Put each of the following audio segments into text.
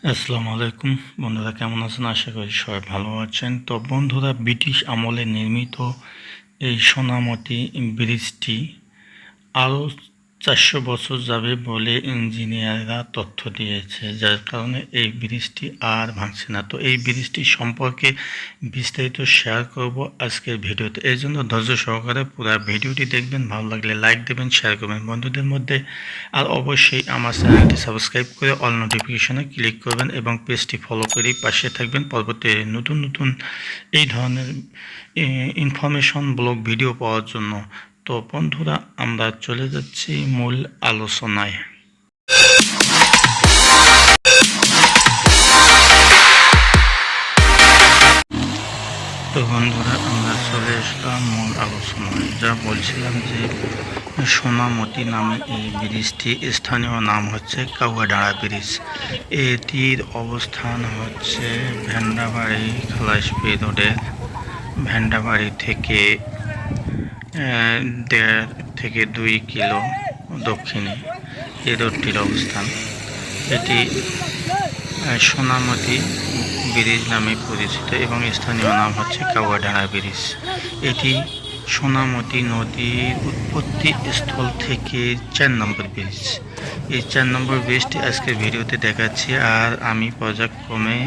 আসসালামু আলাইকুম বন্ধুরা, কেমন আছেন? আশা করি সবাই ভালো আছেন। তো বন্ধুরা, ব্রিটিশ আমলে নির্মিত এই সোনামতি ব্রিজটি আরও 400 বছর যাবে বলে ইঞ্জিনিয়াররা তথ্য দিয়েছে, যার কারণে এই ব্রিজটি আর ভাঙছে না। তো এই ব্রিজটি সম্পর্কে বিস্তারিত শেয়ার করব আজকের ভিডিওতে। এই জন্য ধৈর্য সহকারে পুরো ভিডিওটি দেখবেন। ভালো লাগলে লাইক দেবেন, শেয়ার করবেন বন্ধুদের মধ্যে। আর অবশ্যই আমার চ্যানেলটি সাবস্ক্রাইব করে অল নোটিফিকেশনে ক্লিক করবেন এবং পেজটি ফলো করে পাশে থাকবেন পরবর্তী নতুন নতুন এই ধরনের ইনফরমেশন ব্লগ ভিডিও পাওয়ার জন্য। তো বন্ধুরা, আমরা চলে যাচ্ছি মূল আলোচনায়। তো বন্ধুরা, আমরা চলে আসলাম মূল আলোচনায়। যা বলছিলাম যে সোনামতি নামে এই ব্রিজটি স্থানীয় নাম হচ্ছে কাউয়াডাঁড়া ব্রিজ। এটির অবস্থান হচ্ছে ভেন্ডাবাড়ি খালাসপি রোডের ভেন্ডাবাড়ি থেকে 1.5 থেকে 2 কিলো দক্ষিণে এই রোডটির অবস্থান। এটি সোনামতি ব্রিজ নামে পরিচিত এবং স্থানীয় নাম হচ্ছে কাউয়াডাঁড়া ব্রিজ। এটি সোনামতি নদীর উৎপত্তি স্থল থেকে 4 নম্বর ব্রিজ। এই 4 নম্বর ব্রিজটি আজকের ভিডিওতে দেখাচ্ছি, আর আমি পর্যায়ক্রমে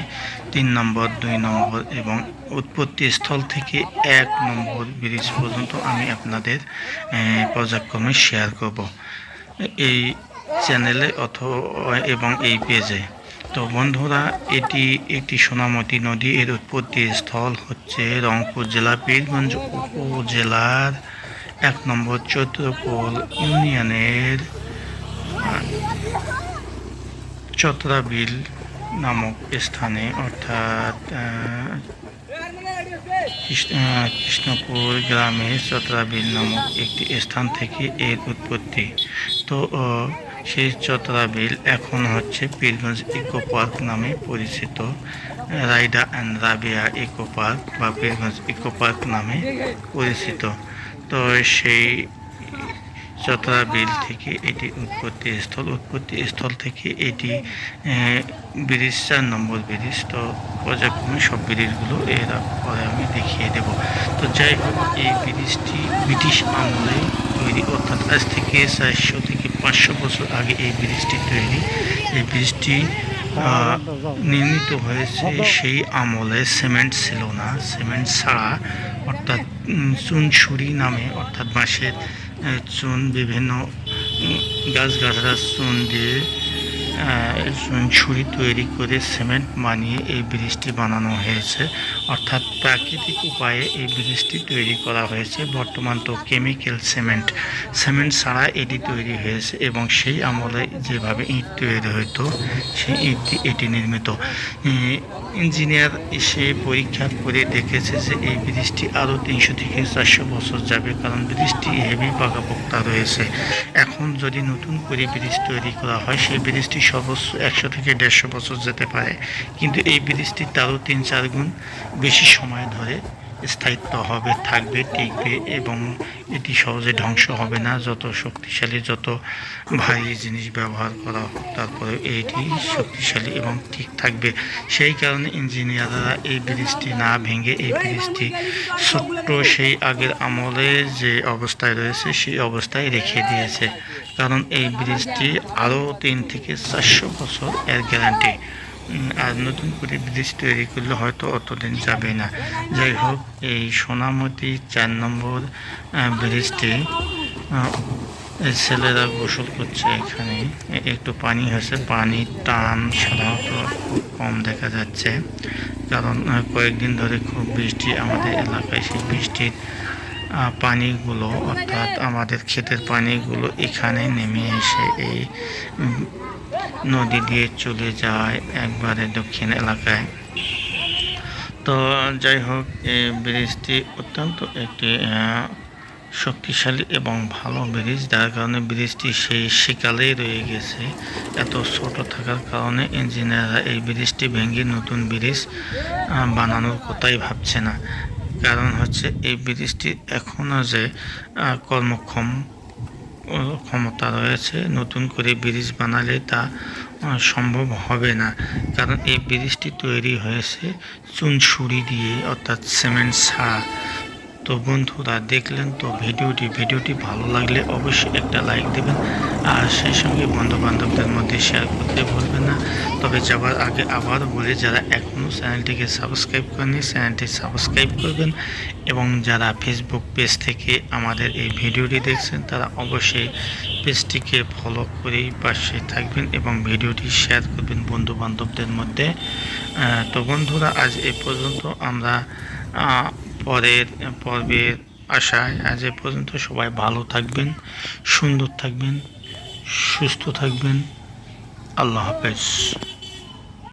3 নম্বর, 2 নম্বর এবং উৎপত্তি স্থল থেকে 1 নম্বর ব্রিজ পর্যন্ত আমি আপনাদের পর্যায়ক্রমে শেয়ার করব এই চ্যানেলে অথবা এবং এই পেজে। তো বন্ধুরা, এটি একটি সোনামতি নদী। এর উৎপত্তি স্থল হচ্ছে রংপুর জেলা পীরগঞ্জ উপজেলার 1 নম্বর চৈত্রকোল ইউনিয়নের চতরাবিল নামক স্থানে, অর্থাৎ কৃষ্ণপুর গ্রামে চতরাবিল নামক একটি স্থান থেকে এর উৎপত্তি। তো সেই চতরাবিল এখন হচ্ছে পীরগঞ্জ ইকো পার্ক নামে পরিচিত। রাইডা অ্যান্ড রাবিয়া ইকো পার্ক বা পীরগঞ্জ ইকো পার্ক নামে পরিচিত। তো সেই চতরাবিল থেকে এটি উৎপত্তি স্থল থেকে এটি ব্রিজ 4 নম্বর ব্রিজ। তো পর্যায়ক্রমে সব ব্রিজগুলো এর পরে আমি দেখিয়ে দেব। তো যাই হোক, এই ব্রিজটি ব্রিটিশ আমলে তৈরি, অর্থাৎ আজ থেকে 400 থেকে 500 বছর আগে এই ব্রিজটি তৈরি। এই ব্রিজটি নির্মিত হয়েছে সেই আমলে। সিমেন্ট ছিল না, সিমেন্ট ছাড়া, অর্থাৎ চুনছুরি নামে, অর্থাৎ বাঁশের চুন, বিভিন্ন গাছগাছড়ার চুন দিয়ে ছুরি তৈরি করে সিমেন্ট বানিয়ে এই ব্রিজটি বানানো হয়েছে। অর্থাৎ প্রাকৃতিক উপায়ে এই ব্রিজটি তৈরি করা হয়েছে। বর্তমান তো কেমিক্যাল সিমেন্ট ছাড়া এটি তৈরি হয়েছে এবং সেই আমলে যেভাবে ইট তৈরি হতো সেই ইটটি এটি নির্মিত। ইঞ্জিনিয়ার এসে পরীক্ষা করে দেখেছে যে এই ব্রিজটি আরও 300 থেকে 400 বছর যাবে, কারণ ব্রিজটি হেভি পাকাপোক্তা রয়েছে। এখন যদি নতুন করে ব্রিজ তৈরি করা হয়, সেই ব্রিজটি সর্বোচ্চ 100 থেকে 150 বছর যেতে পারে, কিন্তু এই ব্রিজটি তারও 3-4 গুণ বেশি সময় ধরে স্থায়িত্ব হবে, থাকবে, টিকবে এবং এটি সহজে ধ্বংস হবে না। যত শক্তিশালী, যত ভারী জিনিস ব্যবহার করা হোক, তারপরে এটি শক্তিশালী এবং ঠিক থাকবে। সেই কারণে ইঞ্জিনিয়াররা এই ব্রিজটি না ভেঙে এই ব্রিজটি ছোট্ট সেই আগের আমলে যে অবস্থায় রয়েছে সেই অবস্থায় রেখে দিয়েছে, কারণ এই ব্রিজটি আরও 3 থেকে 400 বছর এর গ্যারান্টি। আর নতুন করে ব্রিজ তৈরি করলে হয়তো অতদিন যাবে না। যাই হোক, এই সোনামতি 4 নম্বর ব্রিজটি ছেলেরা গোসল করছে। এখানে একটু পানি হয়েছে, পানির টান সাধারণত খুব কম দেখা যাচ্ছে, কারণ কয়েকদিন ধরে খুব বৃষ্টি আমাদের এলাকায়। সেই বৃষ্টির পানিগুলো, অর্থাৎ আমাদের ক্ষেতের পানিগুলো এখানে নেমে এসে এই নদী দিয়ে চলে যায় একবারে দক্ষিণ এলাকায়। তো যাই হোক, এই ব্রিজটি অত্যন্ত একটি শক্তিশালী এবং ভালো ব্রিজ, যার কারণে ব্রিজটি সেই সেকালেই রয়ে গেছে। এত ছোট থাকার কারণে ইঞ্জিনিয়াররা এই ব্রিজটি ভেঙে নতুন ব্রিজ বানানোর কথাই ভাবছে না। কারণ হচ্ছে এই ব্রিজটি এখনও যে ক্ষমতা রয়েছে, নতুন করে ব্রিজ বানালে তা সম্ভব হবে না, কারণ এই ব্রিজটি তৈরি হয়েছে চুনসুরি দিয়ে, অর্থাৎ সিমেন্ট ছাড়া। তো বন্ধুরা দেখলেন তো ভিডিওটি ভালো লাগলে অবশ্যই একটা লাইক দেবেন, আর সেই সঙ্গে বন্ধুবান্ধবদের মধ্যে শেয়ার করতে ভুলবেন না। তবে যাওয়ার আগে আবারও বলি, যারা এখনও চ্যানেলটিকে সাবস্ক্রাইব করেনি চ্যানেলটি সাবস্ক্রাইব করবেন, এবং যারা ফেসবুক পেজ থেকে আমাদের এই ভিডিওটি দেখছেন তারা অবশ্যই পেজটিকে ফলো করেই পাশে থাকবেন এবং ভিডিওটি শেয়ার করবেন বন্ধুবান্ধবদের মধ্যে। তো বন্ধুরা আজ এ পর্যন্ত, আমরা পরের পর্বের আশায় আজ এ পর্যন্ত। সবাই ভালো থাকবেন, সুন্দর থাকবেন, সুস্থ থাকবেন। আল্লাহ হাফেজ।